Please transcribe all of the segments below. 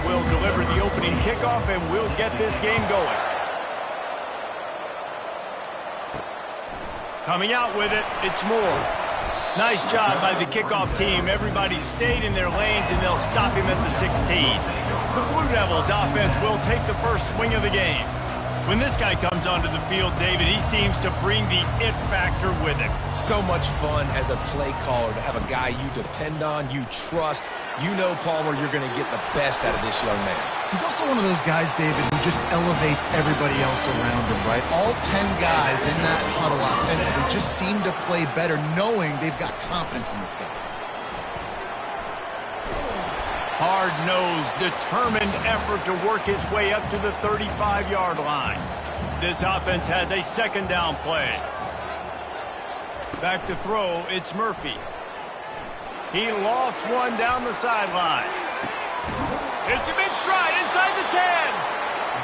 will deliver the opening kickoff, and we'll get this game going. Coming out with it, it's Moore. Nice job by the kickoff team. Everybody stayed in their lanes, and they'll stop him at the 16. The Blue Devils offense will take the first swing of the game. When this guy comes onto the field, David, he seems to bring the it factor with him. So much fun as a play caller to have a guy you depend on, you trust. You know, Palmer, you're going to get the best out of this young man. He's also one of those guys, David, who just elevates everybody else around him, right? All 10 guys in that huddle offensively just seem to play better knowing they've got confidence in this guy. Hard-nosed, determined effort to work his way up to the 35-yard line. This offense has a second down play. Back to throw, it's Murphy. He lofts one down the sideline. It's a mid-stride inside the 10.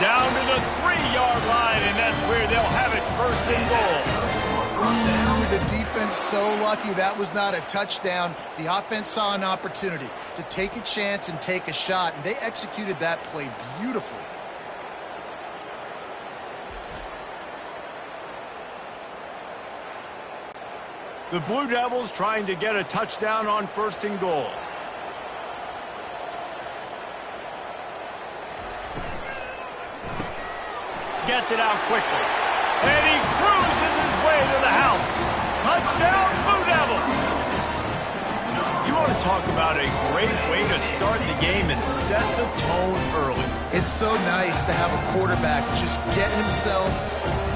Down to the 3-yard line, and that's where they'll have it, first and goal. Ooh, the defense so lucky that was not a touchdown. The offense saw an opportunity to take a chance and take a shot, and they executed that play beautifully. The Blue Devils trying to get a touchdown on first and goal. Gets it out quickly. And he cruises his way to the house. Touchdown, Blue Devils! You want to talk about a great way to start the game and set the tone early. It's so nice to have a quarterback just get himself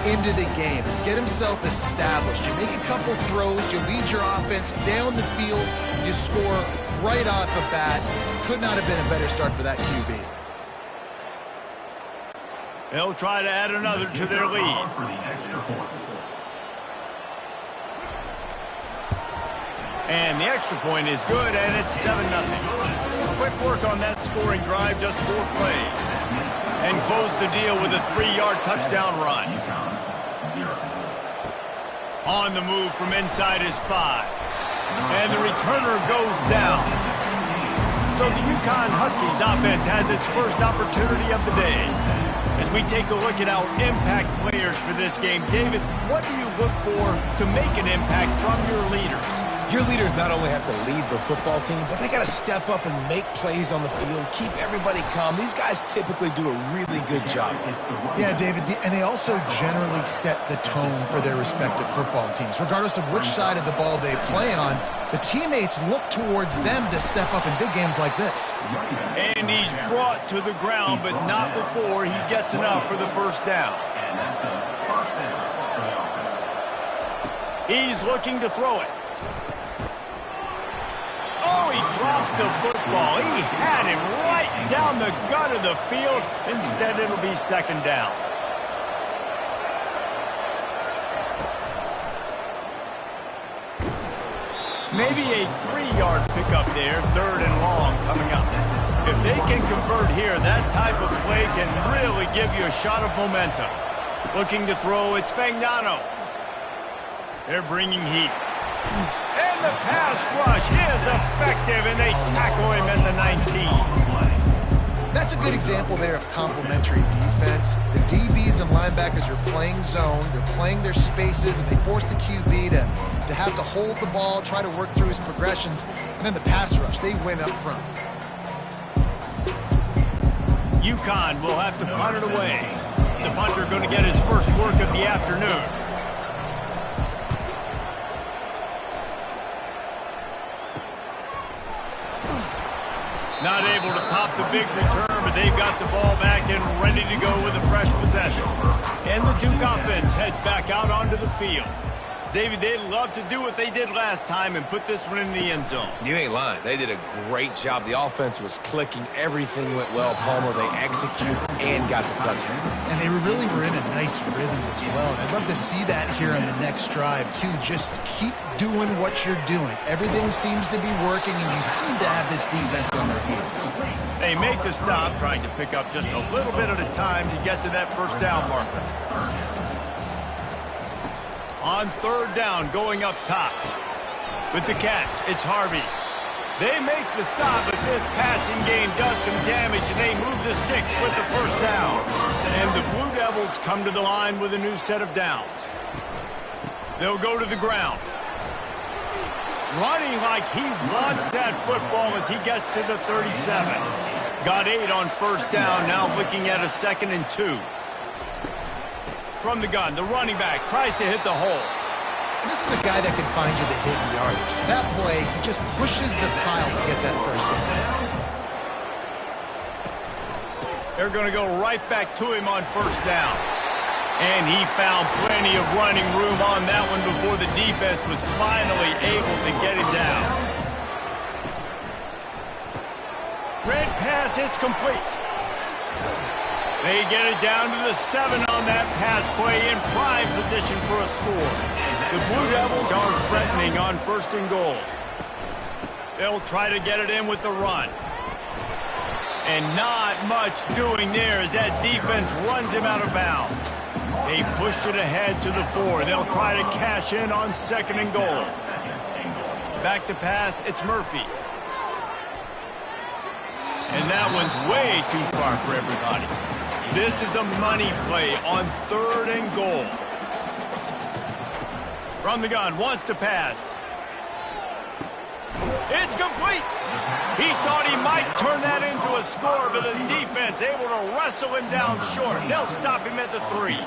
into the game, get himself established. You make a couple throws, you lead your offense down the field, you score right off the bat. Could not have been a better start for that QB. They'll try to add another to their lead. And the extra point is good, and it's 7-0. Quick work on that scoring drive, just 4 plays. And close the deal with a 3-yard touchdown run. On the move from inside his 5. And the returner goes down. So the UConn Huskies offense has its first opportunity of the day. As we take a look at our impact players for this game, David, what do you look for to make an impact from your leaders? Your leaders not only have to lead the football team, but they got to step up and make plays on the field, keep everybody calm. These guys typically do a really good job. Yeah, David, and they also generally set the tone for their respective football teams. Regardless of which side of the ball they play on, the teammates look towards them to step up in big games like this. And he's brought to the ground, but not before he gets enough for the first down. He's looking to throw it. Oh, he drops the football. He had him right down the gut of the field. Instead, it'll be second down. Maybe a 3-yard pickup there, third and long coming up. If they can convert here, that type of play can really give you a shot of momentum. Looking to throw, it's Fagnano. They're bringing heat. And the pass rush is effective, and they tackle him at the 19. That's a good example there of complementary defense. The DBs and linebackers are playing zone, they're playing their spaces, and they force the QB to have to hold the ball, try to work through his progressions, and then the pass rush, they win up front. UConn will have to punt it away. The punter going to get his first work of the afternoon. Not able to pop the big return, but they've got the ball back and ready to go with a fresh possession. And the Duke offense heads back out onto the field. David, they'd love to do what they did last time and put this one in the end zone. You ain't lying. They did a great job. The offense was clicking. Everything went well. Palmer, they executed and got the touchdown. And they really were in a nice rhythm as well. And I'd love to see that here on the next drive, too. Just keep doing what you're doing. Everything seems to be working, and you seem to have this defense on their heels. They make the stop, trying to pick up just a little bit at a time to get to that first down marker. On third down, going up top. With the catch, it's Harvey. They make the stop, but this passing game does some damage, and they move the sticks with the first down. And the Blue Devils come to the line with a new set of downs. They'll go to the ground. Running like he wants that football as he gets to the 37. Got 8 on first down, now looking at a 2nd and 2. From the gun, the running back tries to hit the hole. And this is a guy that can find you the hidden yardage. That play, he just pushes the pile to get that first down. They're going to go right back to him on first down. And he found plenty of running room on that one before the defense was finally able to get him down. Red pass, it's complete. They get it down to the 7 on that pass play in prime position for a score. The Blue Devils are threatening on 1st and goal. They'll try to get it in with the run. And not much doing there as that defense runs him out of bounds. They pushed it ahead to the 4. They'll try to cash in on 2nd and goal. Back to pass, it's Murphy. And that one's way too far for everybody. This is a money play on 3rd and goal. From the gun, wants to pass. It's complete. He thought he might turn that into a score, but the defense able to wrestle him down short. They'll stop him at the 3.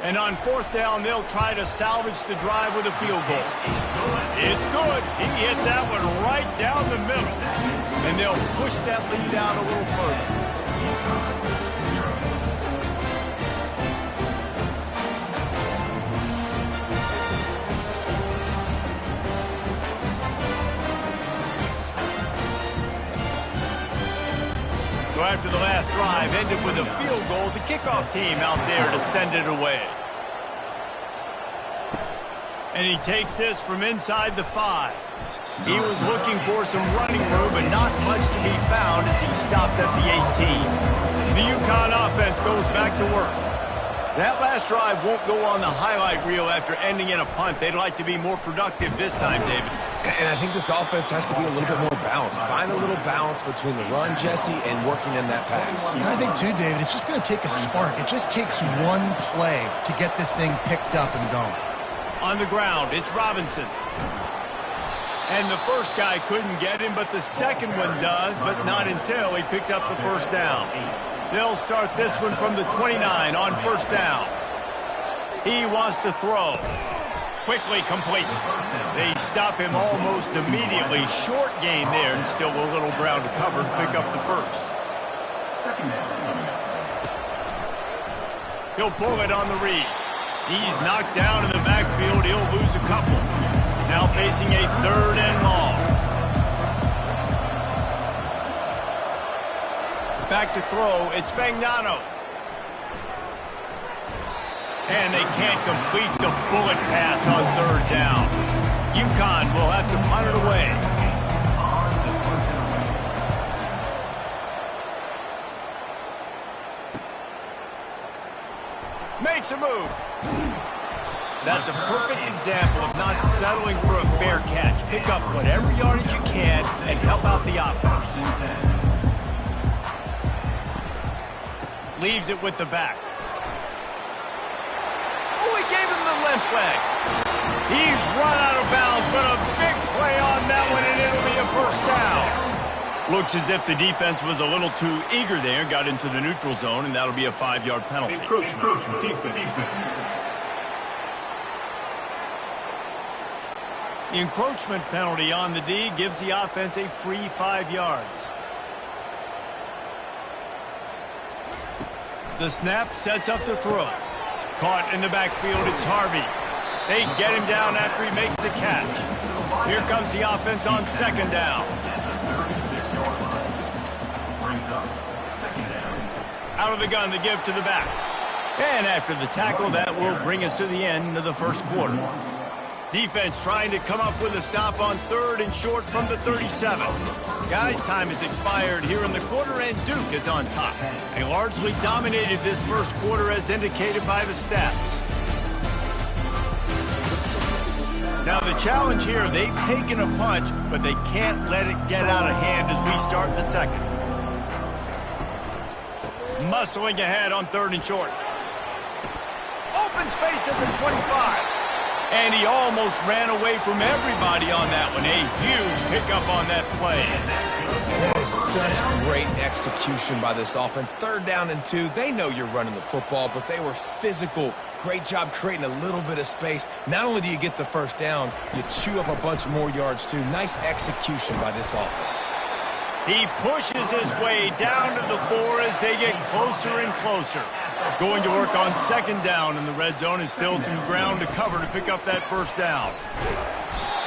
And on 4th down, they'll try to salvage the drive with a field goal. It's good. He hit that one right down the middle. And they'll push that lead out a little further. So after the last drive ended with a field goal, the kickoff team out there to send it away. And he takes this from inside the 5. He was looking for some running room, but not much to be found as he stopped at the 18. The UConn offense goes back to work. That last drive won't go on the highlight reel after ending in a punt. They'd like to be more productive this time, David. And I think this offense has to be a little bit more balanced. Find a little balance between the run, Jesse, and working in that pass. And I think, too, David, it's just going to take a spark. It just takes one play to get this thing picked up and going. On the ground, it's Robinson. And the first guy couldn't get him, but the second one does, but not until he picks up the first down. They'll start this one from the 29 on first down. He wants to throw. Quickly complete. They stop him almost immediately. Short gain there, and still a little ground to cover to pick up the first. He'll pull it on the read. He's knocked down in the backfield. He'll lose a couple. Now facing a 3rd and long. Back to throw. It's Fagnano. And they can't complete the bullet pass on 3rd down. UConn will have to punt it away. Makes a move. That's a perfect example of not settling for a fair catch. Pick up whatever yardage you can and help out the offense. Leaves it with the back. Oh, he gave him the limp leg. He's run out of bounds, but a big play on that one, and it'll be a first down. Looks as if the defense was a little too eager there, got into the neutral zone, and that'll be a 5-yard penalty. Encroachment, defense. The encroachment penalty on the D gives the offense a free 5 yards. The snap sets up the throw. Caught in the backfield, it's Harvey. They get him down after he makes the catch. Here comes the offense on 2nd down. Out of the gun to give to the back. And after the tackle, that will bring us to the end of the first quarter. Defense trying to come up with a stop on 3rd and short from the 37. Guys, time has expired here in the quarter, and Duke is on top. They largely dominated this first quarter as indicated by the stats. Now the challenge here, they've taken a punch, but they can't let it get out of hand as we start the second. Muscling ahead on 3rd and short. Open space at the 25. And he almost ran away from everybody on that one. A huge pickup on that play. That is such great execution by this offense. 3rd down and 2. They know you're running the football, but they were physical. Great job creating a little bit of space. Not only do you get the 1st down, you chew up a bunch more yards too. Nice execution by this offense. He pushes his way down to the 4 as they get closer and closer. Going to work on 2nd down in the red zone is still some ground to cover to pick up that 1st down.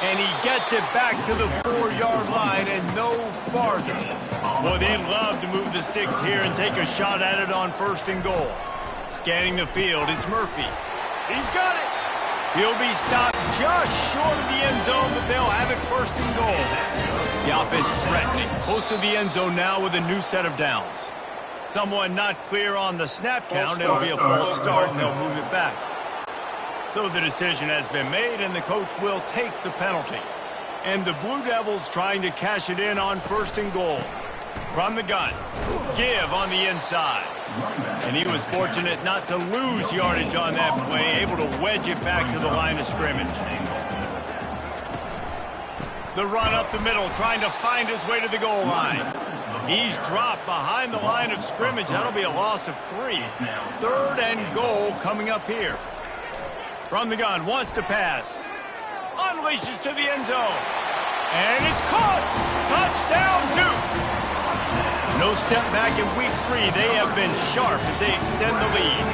And he gets it back to the 4-yard line and no farther. Boy, they'd love to move the sticks here and take a shot at it on 1st and goal. Scanning the field, it's Murphy. He's got it. He'll be stopped just short of the end zone, but they'll have it 1st and goal. The offense threatening, close to the end zone now with a new set of downs. Someone not clear on the snap count. It'll be a false start, and they'll move it back. So the decision has been made, and the coach will take the penalty. And the Blue Devils trying to cash it in on 1st and goal. From the gun, give on the inside. And he was fortunate not to lose yardage on that play, able to wedge it back to the line of scrimmage. The run up the middle, trying to find his way to the goal line. He's dropped behind the line of scrimmage. That'll be a loss of 3. 3rd and goal coming up here. From the gun, wants to pass. Unleashes to the end zone. And it's caught. Touchdown, Duke. No step back in week 3. They have been sharp as they extend the lead.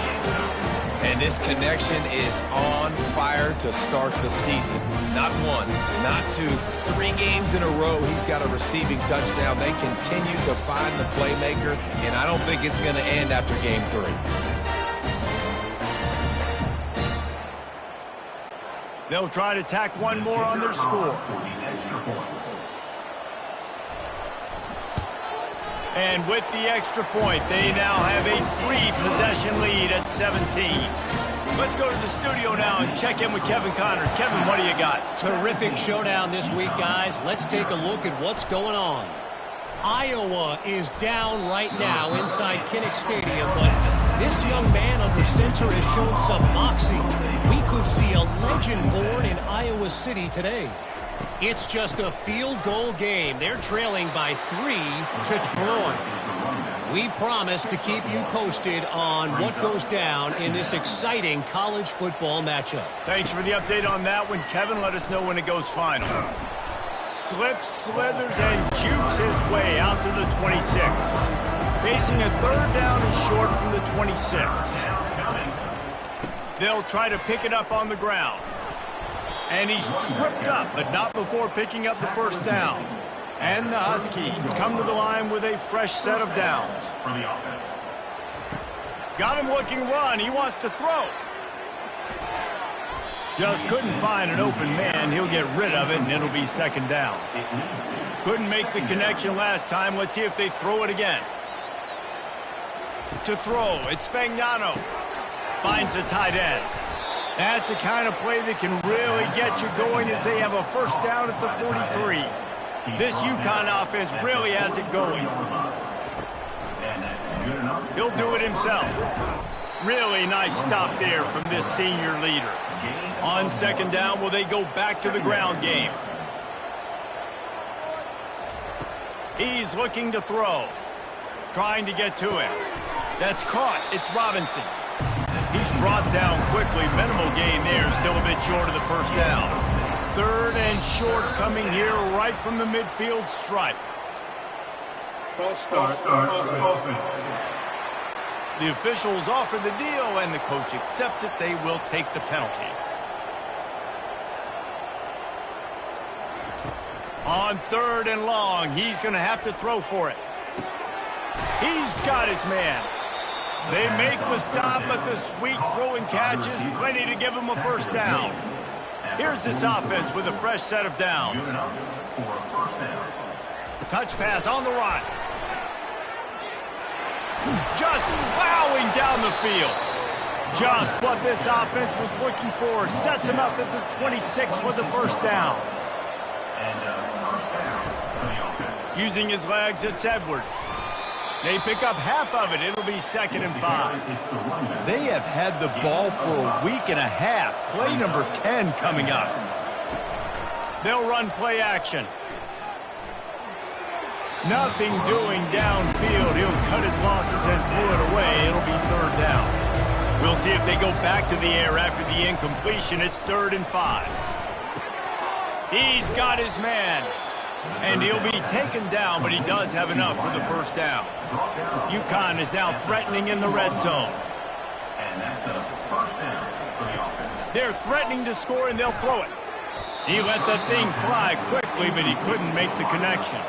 And this connection is on fire to start the season. Not 1, not 2, 3 games in a row he's got a receiving touchdown. They continue to find the playmaker, and I don't think it's going to end after game 3. They'll try to tack one more on their score. And with the extra point, they now have a 3-possession lead at 17. Let's go to the studio now and check in with Kevin Connors. Kevin, what do you got? Terrific showdown this week, guys. Let's take a look at what's going on. Iowa is down right now inside Kinnick Stadium, but this young man under center has shown some moxie. We could see a legend born in Iowa City today. It's just a field goal game. They're trailing by 3 to Troy. We promise to keep you posted on what goes down in this exciting college football matchup. Thanks for the update on that one, Kevin. Let us know when it goes final. Slips, slithers, and jukes his way out to the 26. Facing a 3rd down and short from the 26. They'll try to pick it up on the ground. And he's tripped up, but not before picking up the 1st down. And the Huskies come to the line with a fresh set of downs. Got him looking run. He wants to throw. Just couldn't find an open man. He'll get rid of it, and it'll be 2nd down. Couldn't make the connection last time. Let's see if they throw it again. To throw, it's Fagnano. Finds the tight end. That's the kind of play that can really get you going as they have a 1st down at the 43. This UConn offense really has it going. He'll do it himself. Really nice stop there from this senior leader. On 2nd down, will they go back to the ground game? He's looking to throw. Trying to get to him. That's caught. It's Robinson. He's brought down quickly. Minimal gain there. Still a bit short of the 1st down. 3rd and short coming here right from the midfield stripe. False start. Offense. The officials offer the deal, and the coach accepts it. They will take the penalty. On 3rd and long, he's going to have to throw for it. He's got his man. They make the stop, but the sweet throw and catch is plenty to give him a 1st down. Here's this offense with a fresh set of downs. Touch pass on the run. Just plowing down the field. Just what this offense was looking for. Sets him up at the 26 with the first down. Using his legs, it's Edwards. They pick up half of it. It'll be 2nd and 5. They have had the ball for a week and a half. Play number 10 coming up. They'll run play action. Nothing doing downfield. He'll cut his losses and throw it away. It'll be 3rd down. We'll see if they go back to the air after the incompletion. It's 3rd and 5. He's got his man. And he'll be taken down, but he does have enough for the first down. UConn is now threatening in the red zone. And that's a first down for the offense. They're threatening to score, and they'll throw it. He let the thing fly quickly, but he couldn't make the connection.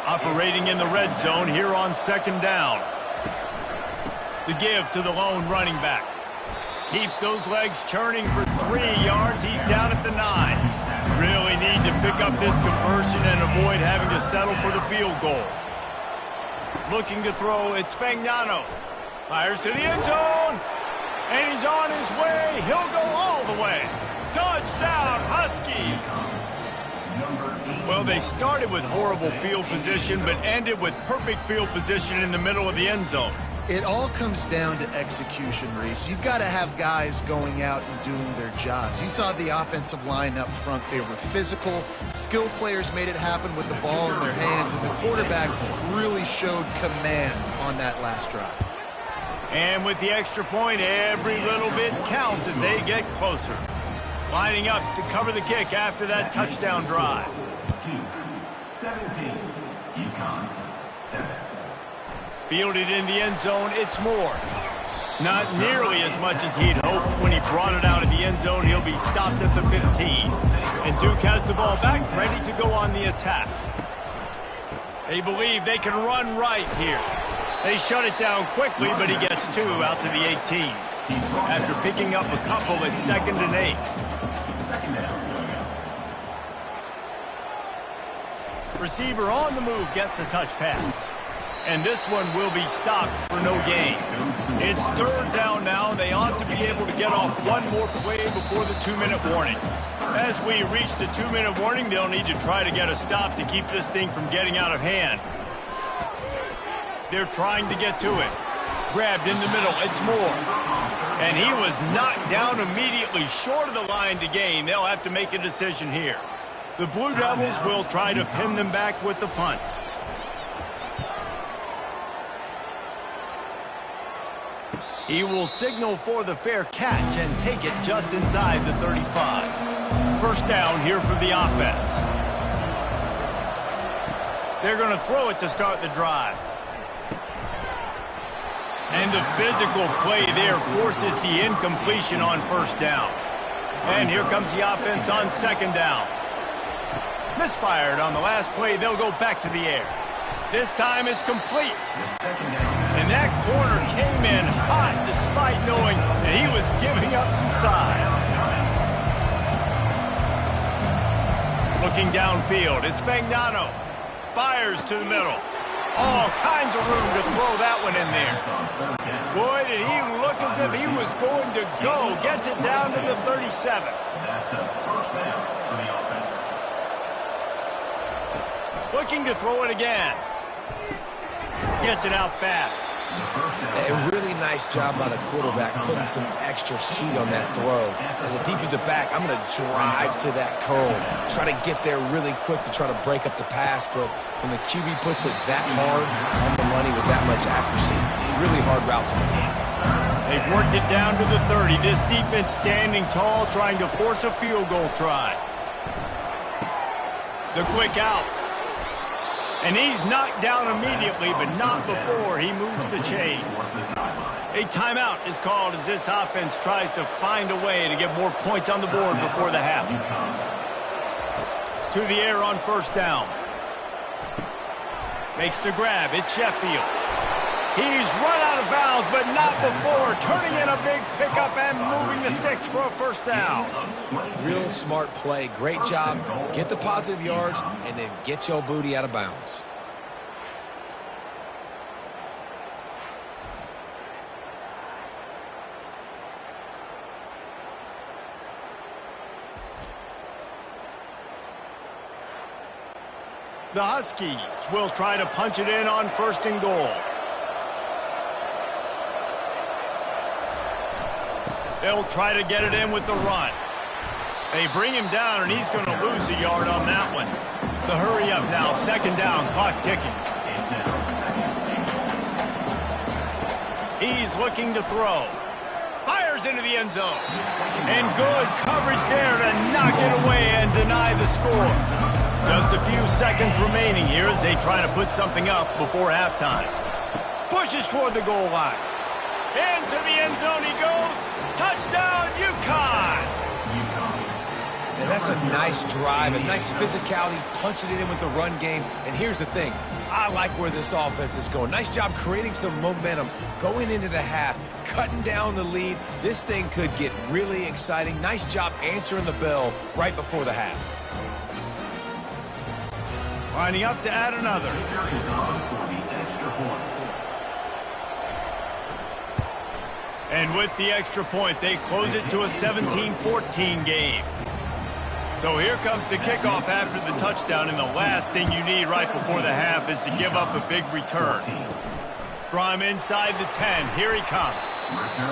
Operating in the red zone here on 2nd down. The give to the lone running back. Keeps those legs churning for 3 yards. He's down at the 9. Really need to pick up this conversion and avoid having to settle for the field goal. Looking to throw, it's Fagnano. Fires to the end zone. And he's on his way. He'll go all the way. Touchdown, Huskies. Well, they started with horrible field position, but ended with perfect field position in the middle of the end zone. It all comes down to execution, Reese. You've got to have guys going out and doing their jobs. You saw the offensive line up front. They were physical. Skill players made it happen with the ball in their hands, and the quarterback really showed command on that last drive. And with the extra point, every little bit counts as they get closer. Lining up to cover the kick after that touchdown drive. 17, UConn 7. Fielded in the end zone, it's Moore. Not nearly as much as he'd hoped when he brought it out of the end zone. He'll be stopped at the 15. And Duke has the ball back, ready to go on the attack. They believe they can run right here. They shut it down quickly, but he gets 2 out to the 18. After picking up a couple, it's 2nd and 8. Receiver on the move gets the touch pass. And this one will be stopped for no gain. It's 3rd down now. They ought to be able to get off one more play before the 2-minute warning. As we reach the 2-minute warning, they'll need to try to get a stop to keep this thing from getting out of hand. They're trying to get to it. Grabbed in the middle. It's Moore. And he was knocked down immediately short of the line to gain. They'll have to make a decision here. The Blue Devils will try to pin them back with the punt. He will signal for the fair catch and take it just inside the 35. First down here for the offense. They're going to throw it to start the drive. And the physical play there forces the incompletion on first down. And here comes the offense on 2nd down. Misfired on the last play. They'll go back to the air. This time it's complete. And that corner came in hot despite knowing that he was giving up some size. Looking downfield, it's Fagnano. Fires to the middle. All kinds of room to throw that one in there. Boy, did he look as if he was going to go. Gets it down to the 37. That's a first down for the offense. Looking to throw it again. Gets it out fast. A really nice job by the quarterback putting some extra heat on that throw. As a defensive back, I'm going to drive to that curl. Try to get there really quick to try to break up the pass, but when the QB puts it that hard on the money with that much accuracy, really hard route to the hand. They've worked it down to the 30. This defense standing tall, trying to force a field goal try. The quick out. And he's knocked down immediately, but not before he moves the chains. A timeout is called as this offense tries to find a way to get more points on the board before the half. To the air on first down. Makes the grab. It's Sheffield. He's run out of bounds, but not before. Turning in a big pickup and moving the sticks for a first down. Real smart play. Great job. Get the positive yards, and then get your booty out of bounds. The Huskies will try to punch it in on 1st and goal. They'll try to get it in with the run. They bring him down, and he's going to lose a yard on that one. The hurry up now, 2nd down, clock ticking. He's looking to throw. Fires into the end zone. And good coverage there to knock it away and deny the score. Just a few seconds remaining here as they try to put something up before halftime. Pushes toward the goal line. Into the end zone he goes. Touchdown, UConn! And that's a nice drive, a nice physicality, punching it in with the run game. And here's the thing. I like where this offense is going. Nice job creating some momentum, going into the half, cutting down the lead. This thing could get really exciting. Nice job answering the bell right before the half. Lining up to add another. And with the extra point, they close it to a 17-14 game. So here comes the kickoff after the touchdown, and the last thing you need right before the half is to give up a big return. From inside the 10, here he comes.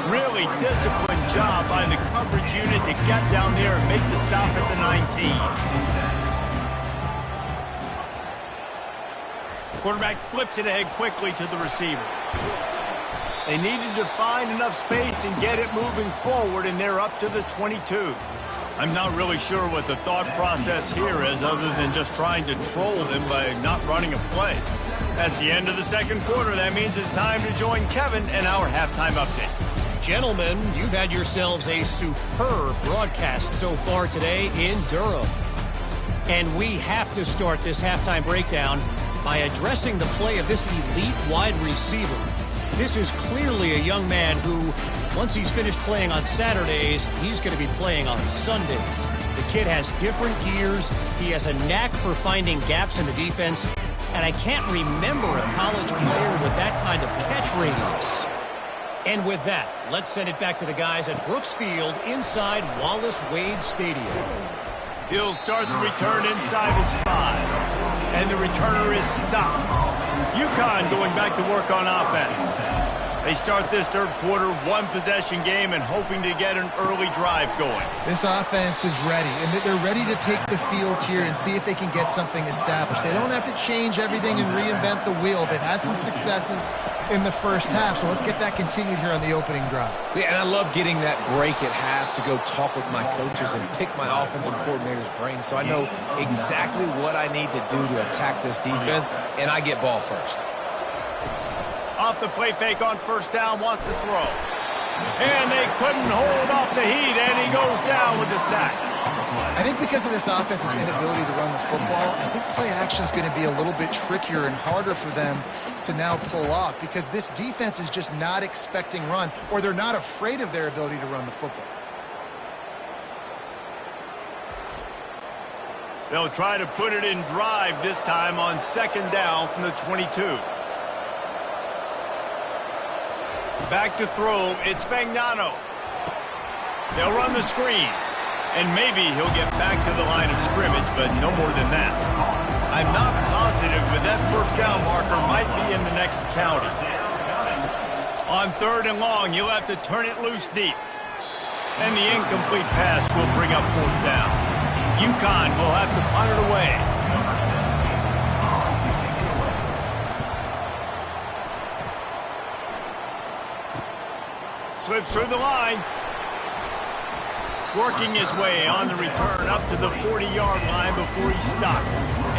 Really disciplined job by the coverage unit to get down there and make the stop at the 19. Quarterback flips it ahead quickly to the receiver. They needed to find enough space and get it moving forward, and they're up to the 22. I'm not really sure what the thought process here is other than just trying to troll them by not running a play. That's the end of the 2nd quarter. That means it's time to join Kevin and our halftime update. Gentlemen, you've had yourselves a superb broadcast so far today in Durham. And we have to start this halftime breakdown by addressing the play of this elite wide receiver. This is clearly a young man who, once he's finished playing on Saturdays, he's going to be playing on Sundays. The kid has different gears. He has a knack for finding gaps in the defense. And I can't remember a college player with that kind of catch radius. And with that, let's send it back to the guys at Brooks Field inside Wallace Wade Stadium. He'll start the return inside his 5. And the returner is stopped. UConn going back to work on offense. They start this 3rd quarter, 1-possession game, and hoping to get an early drive going. This offense is ready, and they're ready to take the field here and see if they can get something established. They don't have to change everything and reinvent the wheel. They've had some successes in the first half, so let's get that continued here on the opening drive. Yeah, and I love getting that break at half to go talk with my coaches and pick my offensive coordinator's brain so I know exactly what I need to do to attack this defense, and I get ball first. Off the play fake on 1st down, wants to throw. And they couldn't hold off the heat, and he goes down with the sack. I think because of this offense's inability to run the football, I think play action is going to be a little bit trickier and harder for them to now pull off because this defense is just not expecting run, or they're not afraid of their ability to run the football. They'll try to put it in drive this time on 2nd down from the 22. Back to throw, it's Fagnano. They'll run the screen, and maybe he'll get back to the line of scrimmage, but no more than that. I'm not positive, but that 1st down marker might be in the next county. On 3rd and long, you'll have to turn it loose deep. And the incomplete pass will bring up 4th down. UConn will have to punt it away. Slips through the line. Working his way on the return up to the 40-yard line before he's stopped.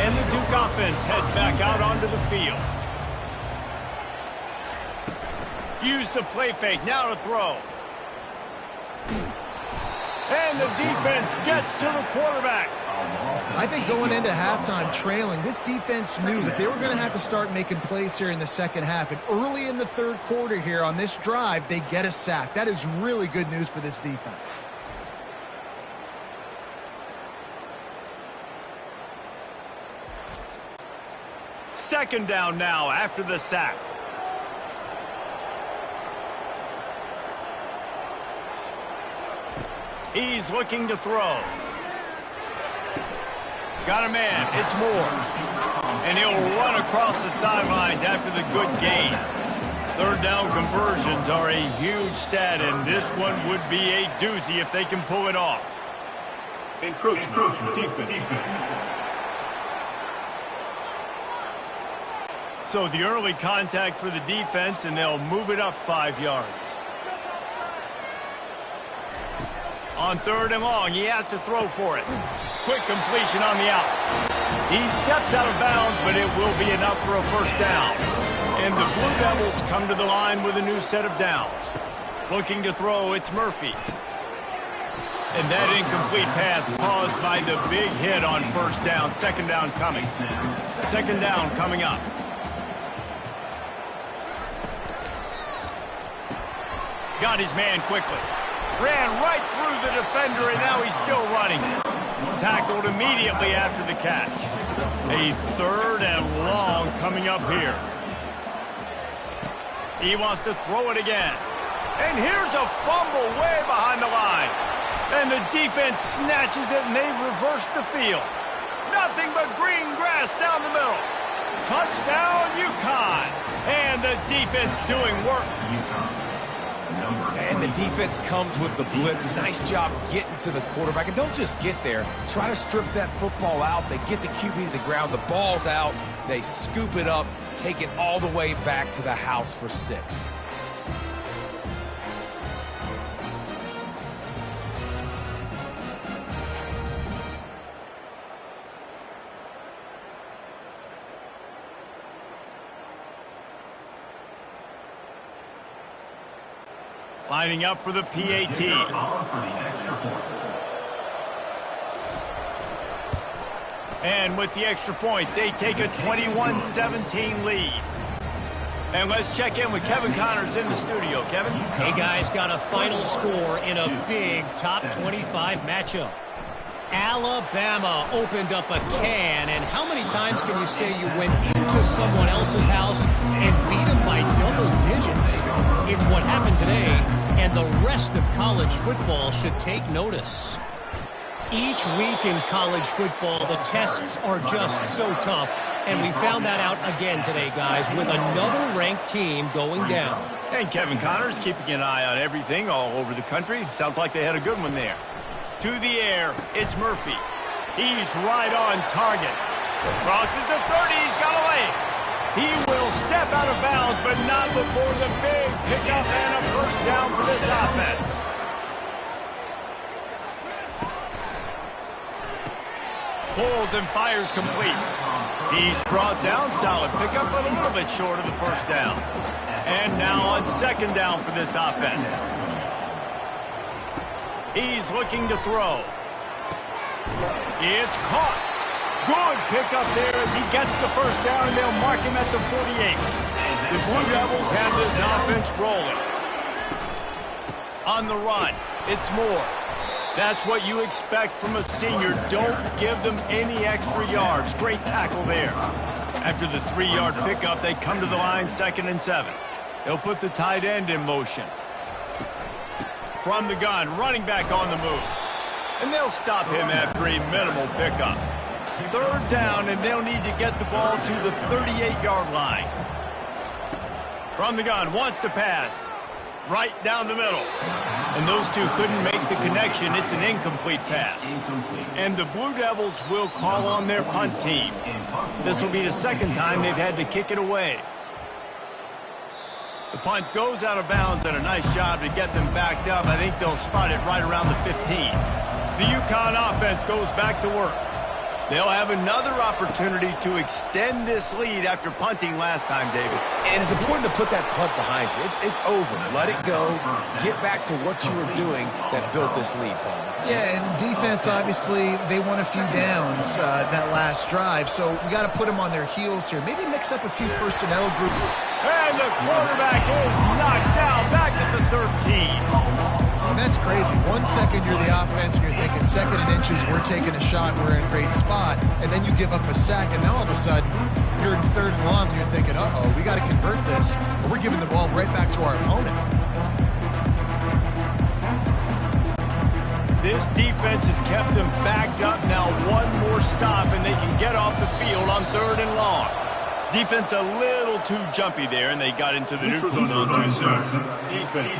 And the Duke offense heads back out onto the field. Use the play fake, now to throw. And the defense gets to the quarterback. I think going into halftime trailing, this defense knew that they were going to have to start making plays here in the 2nd half. And early in the 3rd quarter here on this drive, they get a sack. That is really good news for this defense. Second down now after the sack. He's looking to throw. Got a man. It's Moore. And he'll run across the sidelines after the good gain. Third down conversions are a huge stat, and this one would be a doozy if they can pull it off. Encroachment defense. So the early contact for the defense, and they'll move it up 5 yards. On third and long, he has to throw for it. Quick completion on the out. He steps out of bounds, but it will be enough for a first down. And the Blue Devils come to the line with a new set of downs. Looking to throw, it's Murphy. And that incomplete pass caused by the big hit on first down. Second down coming. Second down coming up. Got his man quickly. Ran right through the defender, and now he's still running. Tackled immediately after the catch. A third and long coming up here. He wants to throw it again. And here's a fumble way behind the line. And the defense snatches it, and they've reversed the field. Nothing but green grass down the middle. Touchdown, UConn. And the defense doing work. And the defense comes with the blitz. Nice job getting to the quarterback. And don't just get there. Try to strip that football out. They get the QB to the ground. The ball's out. They scoop it up, take it all the way back to the house for 6. Lining up for the PAT. And with the extra point, they take a 21-17 lead. And let's check in with Kevin Connors in the studio. Kevin? Hey, guys, got a final score in a big top 25 matchup. Alabama opened up a can, and how many times can you say you went into someone else's house and beat them by double digits? It's what happened today, and the rest of college football should take notice. Each week in college football, the tests are just so tough, and we found that out again today, guys, with another ranked team going down. And Kevin Connors keeping an eye on everything all over the country. Sounds like they had a good one there. To the air, it's Murphy. He's right on target. Crosses the 30, he's got away. He will step out of bounds, but not before the big pickup and a first down for this offense. Pulls and fires complete. He's brought down, solid pickup, but a little bit short of the first down. And now on second down for this offense. He's looking to throw. It's caught. Good pickup there as he gets the first down, and they'll mark him at the 48. The Blue Devils have this offense rolling. On the run, it's Moore. That's what you expect from a senior. Don't give them any extra yards. Great tackle there. After the 3-yard pickup, they come to the line, 2nd and 7. They'll put the tight end in motion. From the gun, running back on the move. And they'll stop him after a minimal pickup. Third down, and they'll need to get the ball to the 38-yard line. From the gun, wants to pass. Right down the middle. And those two couldn't make the connection. It's an incomplete pass. And the Blue Devils will call on their punt team. This will be the second time they've had to kick it away. The punt goes out of bounds, and a nice job to get them backed up. I think they'll spot it right around the 15. The UConn offense goes back to work. They'll have another opportunity to extend this lead after punting last time, David. And it's important to put that punt behind you. It's over. Let it go. Get back to what you were doing that built this lead, Paul. Yeah, and defense, obviously, they won a few downs that last drive, so we got to put them on their heels here. Maybe mix up a few personnel groups. And the quarterback is knocked down back at the 13. And that's crazy. 1 second you're the offense and you're thinking 2nd and inches, we're taking a shot, we're in a great spot, and then you give up a sack, and now all of a sudden you're in 3rd and long and you're thinking, uh-oh, we got to convert this, but we're giving the ball right back to our opponent. This defense has kept them backed up. Now one more stop, and they can get off the field on 3rd and long. Defense a little too jumpy there, and they got into the neutral zone too soon. Defense.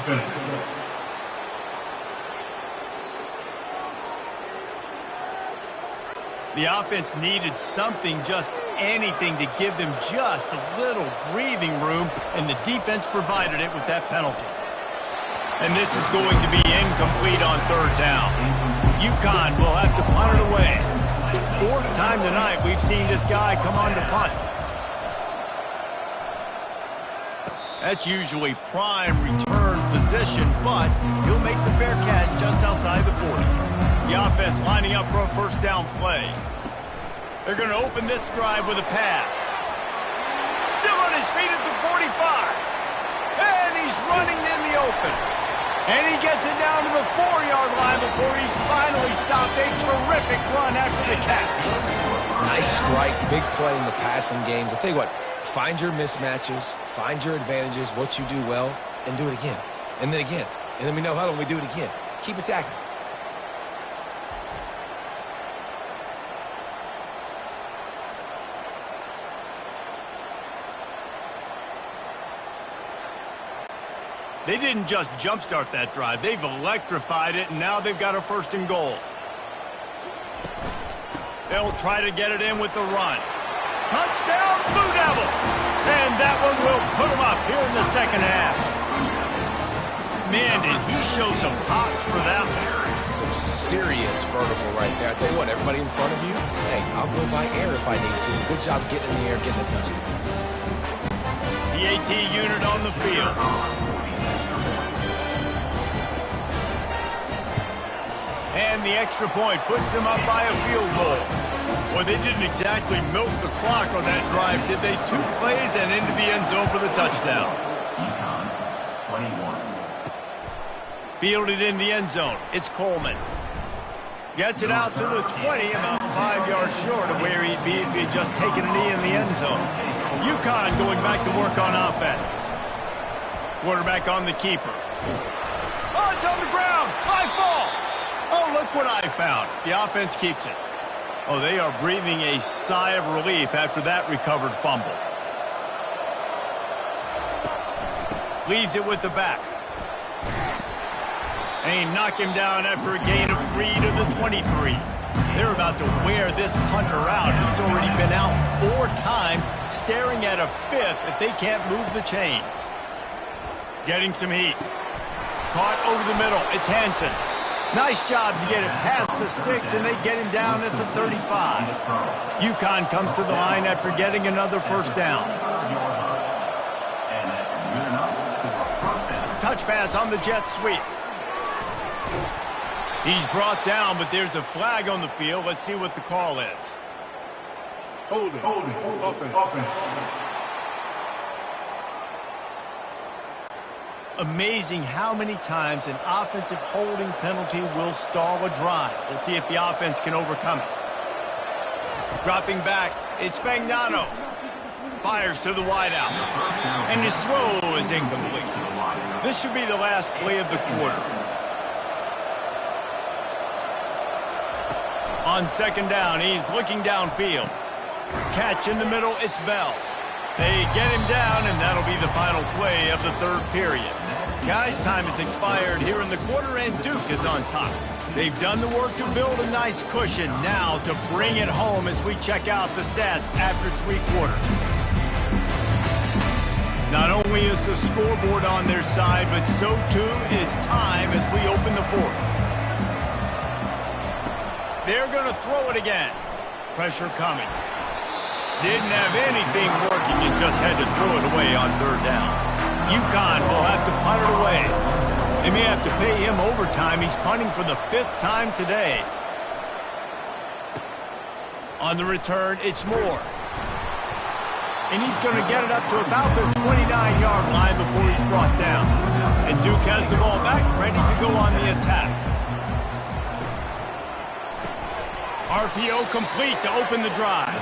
The offense needed something, just anything, to give them just a little breathing room, and the defense provided it with that penalty. And this is going to be incomplete on 3rd down. UConn will have to punt it away. 4th time tonight we've seen this guy come on to punt. That's usually prime return position, but he'll make the fair catch just outside the 40. The offense lining up for a 1st down play. They're going to open this drive with a pass. Still on his feet at the 45. And he's running in the open. And he gets it down to the 4-yard line before he's finally stopped. A terrific run after the catch. Nice strike, big play in the passing games. I'll tell you what, find your mismatches, find your advantages, what you do well, and do it again. And then again. And then we know how when we do it again. Keep attacking. They didn't just jumpstart that drive. They've electrified it, and now they've got a 1st and goal. They'll try to get it in with the run. Touchdown, Blue Devils! And that one will put them up here in the 2nd half. Man, did he show some pops for that one. Some serious vertical right there. I tell you what, everybody in front of you, hey, I'll go by air if I need to. Good job getting in the air, getting the touchdown. The AT unit on the field. And the extra point puts them up by a field goal. Well, they didn't exactly milk the clock on that drive, did they? 2 plays and into the end zone for the touchdown. UConn, 21. Fielded in the end zone. It's Coleman. Gets it out to the 20, about 5 yards short of where he'd be if he had just taken a knee in the end zone. UConn going back to work on offense. Quarterback on the keeper. Oh, it's on the ground. High ball. Oh, look what I found. The offense keeps it. Oh, they are breathing a sigh of relief after that recovered fumble. Leaves it with the back. And he knocked him down after a gain of 3 to the 23. They're about to wear this punter out. He's already been out 4 times, staring at a 5th if they can't move the chains. Getting some heat. Caught over the middle. It's Hansen. Nice job to get it past the sticks, and they get him down at the 35. UConn comes to the line after getting another 1st down. Touch pass on the jet sweep. He's brought down, but there's a flag on the field. Let's see what the call is. Holding. Offense. Amazing how many times an offensive holding penalty will stall a drive. We'll see if the offense can overcome it. Dropping back, it's Fagnano. Fires to the wideout. And his throw is incomplete. This should be the last play of the quarter. On 2nd down, he's looking downfield. Catch in the middle, it's Bell. They get him down, and that'll be the final play of the 3rd period. Guys, time has expired here in the quarter, and Duke is on top. They've done the work to build a nice cushion. Now to bring it home as we check out the stats after 3 quarters. Not only is the scoreboard on their side, but so too is time as we open the 4th. They're going to throw it again. Pressure coming. Didn't have anything working and just had to throw it away on 3rd down. UConn will have to punt it away. They may have to pay him overtime. He's punting for the 5th time today. On the return, it's Moore. And he's going to get it up to about the 29-yard line before he's brought down. And Duke has the ball back, ready to go on the attack. RPO complete to open the drive.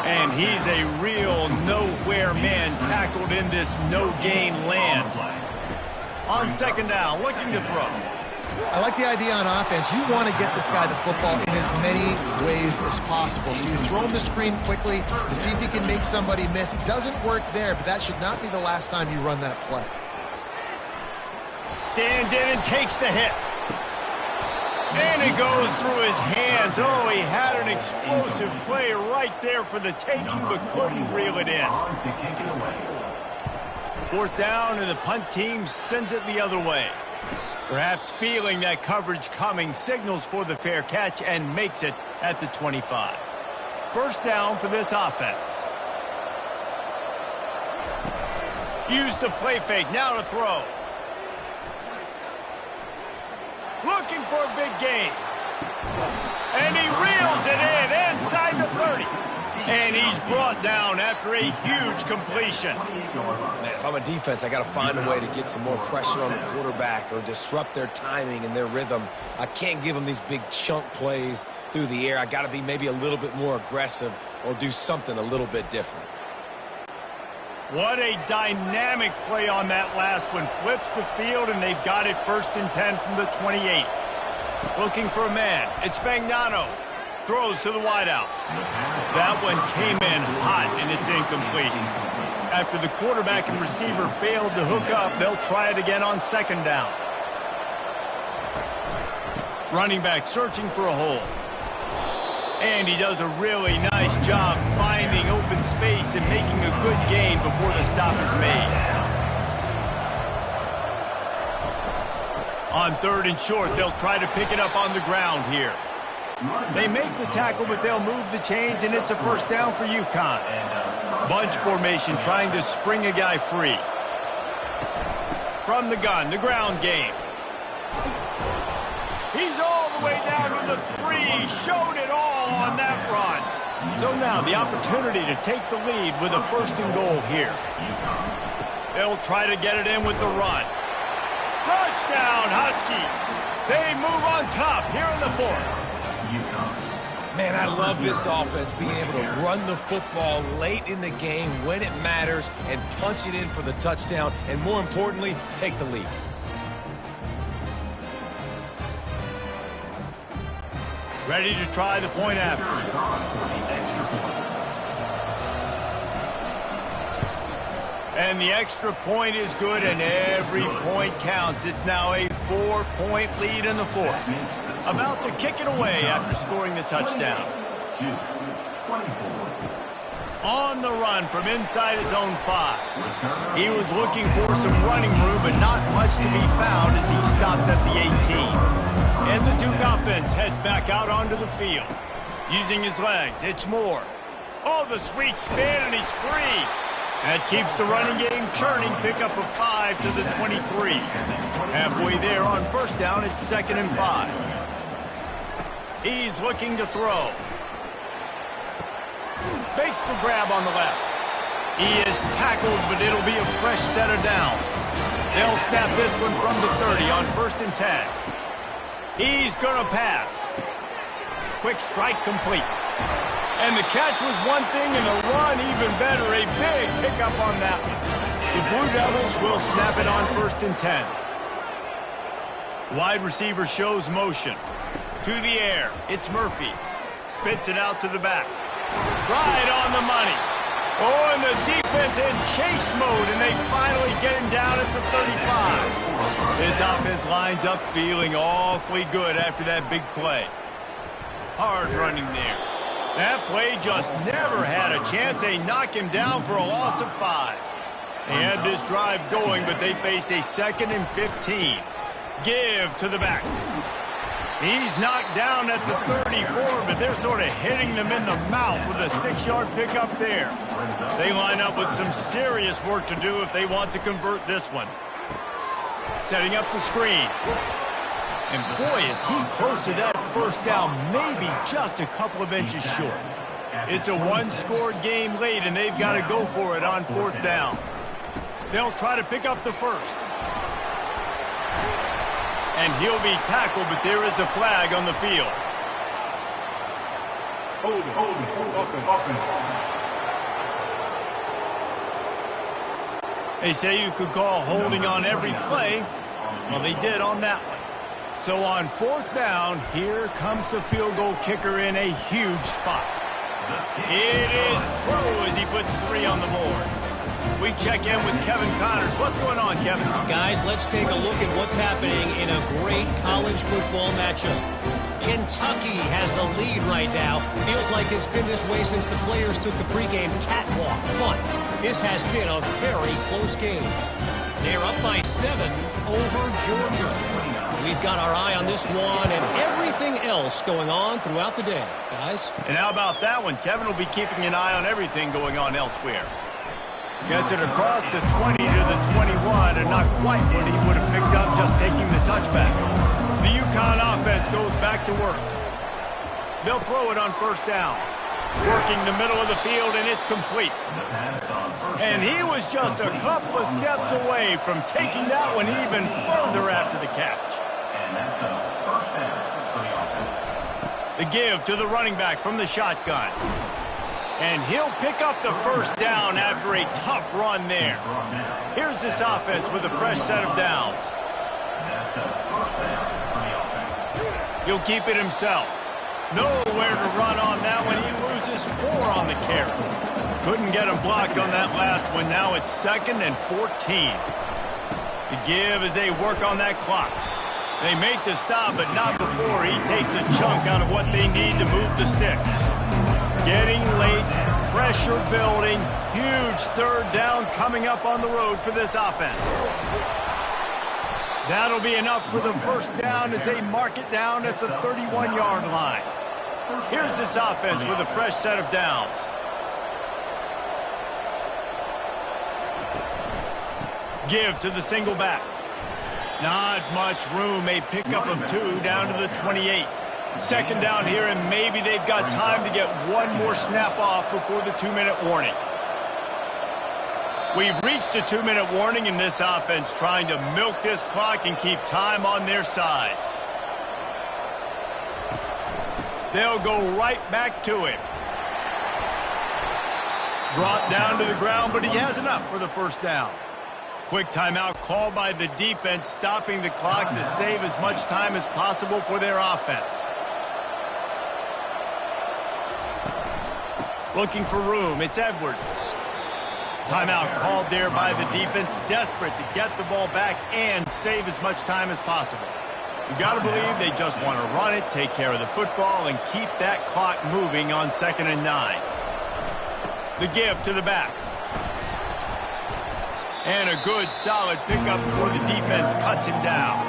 And he's a real nowhere man tackled in this no-gain land. On 2nd down, looking to throw. I like the idea on offense. You want to get this guy the football in as many ways as possible. So you throw him the screen quickly to see if he can make somebody miss. It doesn't work there, but that should not be the last time you run that play. Stands in and takes the hit. And it goes through his hands. Oh, he had an explosive play right there for the taking, but couldn't reel it in. Fourth down, and the punt team sends it the other way. Perhaps feeling that coverage coming, signals for the fair catch and makes it at the 25. First down for this offense. Use the play fake, now to throw. Looking for a big gain. And he reels it in inside the 30. And he's brought down after a huge completion. Man, if I'm a defense, I got to find a way to get some more pressure on the quarterback or disrupt their timing and their rhythm. I can't give them these big chunk plays through the air. I got to be maybe a little bit more aggressive or do something a little bit different. What a dynamic play on that last one. Flips the field, and they've got it 1st and 10 from the 28. Looking for a man. It's Fagnano. Throws to the wideout. That one came in hot, and it's incomplete. After the quarterback and receiver failed to hook up, they'll try it again on 2nd down. Running back searching for a hole. And he does a really nice job finding open space and making a good gain before the stop is made. On 3rd and short, they'll try to pick it up on the ground here. They make the tackle, but they'll move the chains, and it's a first down for UConn. Bunch formation trying to spring a guy free. From the gun, the ground game. He's all the way down to the 3. Showed it all on that run. So now the opportunity to take the lead with a 1st and goal here. They'll try to get it in with the run. Touchdown, Huskies. They move on top here in the 4th. Man, I love this offense being able to run the football late in the game when it matters and punch it in for the touchdown and, more importantly, take the lead. Ready to try the point after. And the extra point is good, and every point counts. It's now a 4-point lead in the 4th. About to kick it away after scoring the touchdown. On the run from inside his own 5. He was looking for some running room, but not much to be found as he stopped at the 18. And the Duke offense heads back out onto the field. Using his legs, it's Moore. Oh, the sweet spin, and he's free. That keeps the running game churning. Pick up a 5 to the 23. Halfway there on 1st down, it's 2nd and 5. He's looking to throw. Makes the grab on the left. He is tackled, but it'll be a fresh set of downs. They'll snap this one from the 30 on 1st and 10. He's going to pass. Quick strike complete. And the catch was one thing, and the run even better. A big pickup on that one. The Blue Devils will snap it on 1st and 10. Wide receiver shows motion. To the air, it's Murphy. Spits it out to the back. Right on the money. Oh, and the defense in chase mode, and they finally get him down at the 35. This offense lines up feeling awfully good after that big play. Hard running there. That play just never had a chance. They knock him down for a loss of 5. They had this drive going, but they face a 2nd and 15. Give to the back. He's knocked down at the 34, but they're sort of hitting them in the mouth with a 6-yard pickup there. They line up with some serious work to do if they want to convert this one. Setting up the screen. And boy, is he close to that 1st down, maybe just a couple of inches short. It's a 1-score game late, and they've got to go for it on 4th down. They'll try to pick up the 1st. And he'll be tackled, but there is a flag on the field. Offense. They say you could call holding on every play. Well, they did on that one. So on 4th down, here comes the field goal kicker in a huge spot. It is true as he puts 3 on the board. We check in with Kevin Connors. What's going on, Kevin? Guys, let's take a look at what's happening in a great college football matchup. Kentucky has the lead right now. Feels like it's been this way since the players took the pregame catwalk. But this has been a very close game. They're up by 7 over Georgia. We've got our eye on this one and everything else going on throughout the day, guys. And how about that one? Kevin will be keeping an eye on everything going on elsewhere. Gets it across the 20 to the 21, and not quite what he would have picked up just taking the touchback. The UConn offense goes back to work. They'll throw it on 1st down. Working the middle of the field, and it's complete. And he was just a couple of steps away from taking that one even further after the catch. And that's a first down for the offense. The give to the running back from the shotgun. And he'll pick up the 1st down after a tough run there. Here's this offense with a fresh set of downs. That's a first down for the offense. He'll keep it himself. Nowhere to run on that one. He loses 4 on the carry. Couldn't get him blocked on that last one. Now it's 2nd and 14. The give as they work on that clock. They make the stop, but not before he takes a chunk out of what they need to move the sticks. Getting late, pressure building, huge 3rd down coming up on the road for this offense. That'll be enough for the 1st down as they mark it down at the 31-yard line. Here's this offense with a fresh set of downs. Give to the single back. Not much room, a pickup of 2 down to the 28. 2nd down here, and maybe they've got time to get one more snap off before the 2-minute warning. We've reached a 2-minute warning in this offense, trying to milk this clock and keep time on their side. They'll go right back to him. Brought down to the ground, but he has enough for the 1st down. Quick timeout called by the defense, stopping the clock to save as much time as possible for their offense. Looking for room, it's Edwards. Timeout called there by the defense, desperate to get the ball back and save as much time as possible. You got to believe they just want to run it, take care of the football, and keep that clock moving on 2nd and 9. The give to the back. And a good, solid pickup before the defense cuts him down.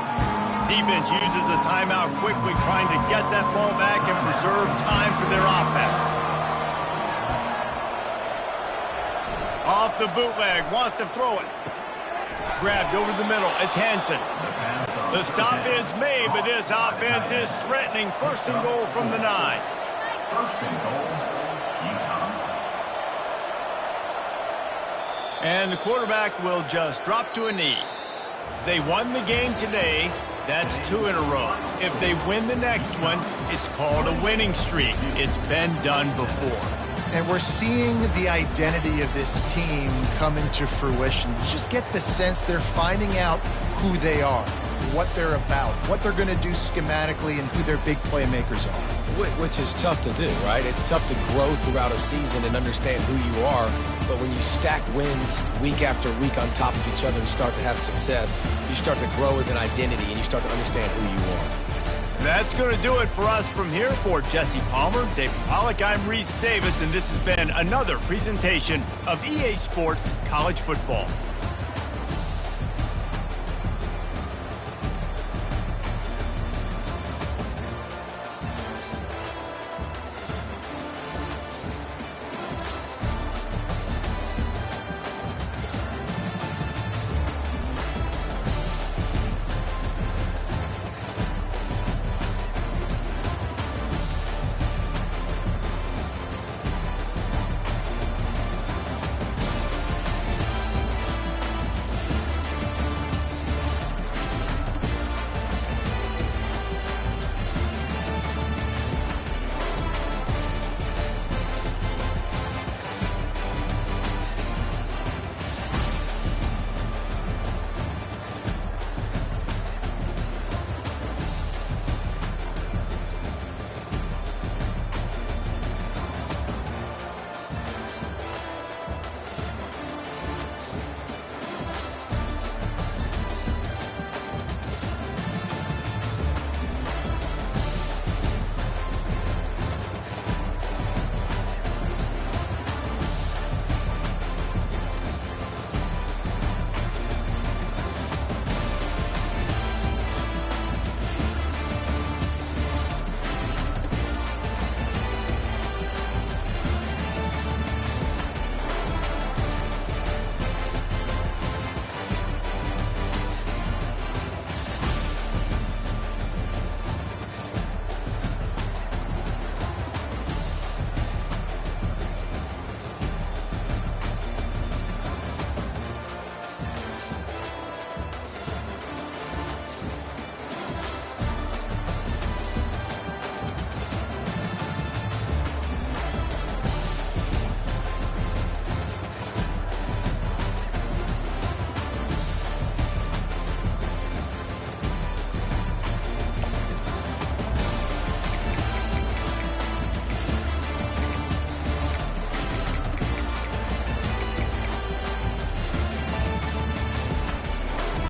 Defense uses a timeout quickly, trying to get that ball back and preserve time for their offense. Off the bootleg, wants to throw it. Grabbed over the middle, it's Hansen. The stop is made, but this offense is threatening 1st and goal from the 9. 1st and goal, UConn. And the quarterback will just drop to a knee. They won the game today. That's 2 in a row. If they win the next one, it's called a winning streak. It's been done before. And we're seeing the identity of this team come into fruition. You just get the sense they're finding out who they are, what they're about, what they're going to do schematically, and who their big playmakers are. Which is tough to do, right? It's tough to grow throughout a season and understand who you are. But when you stack wins week after week on top of each other and start to have success, you start to grow as an identity and you start to understand who you are. That's going to do it for us from here. For Jesse Palmer, David Pollack, I'm Reese Davis, and this has been another presentation of EA Sports College Football.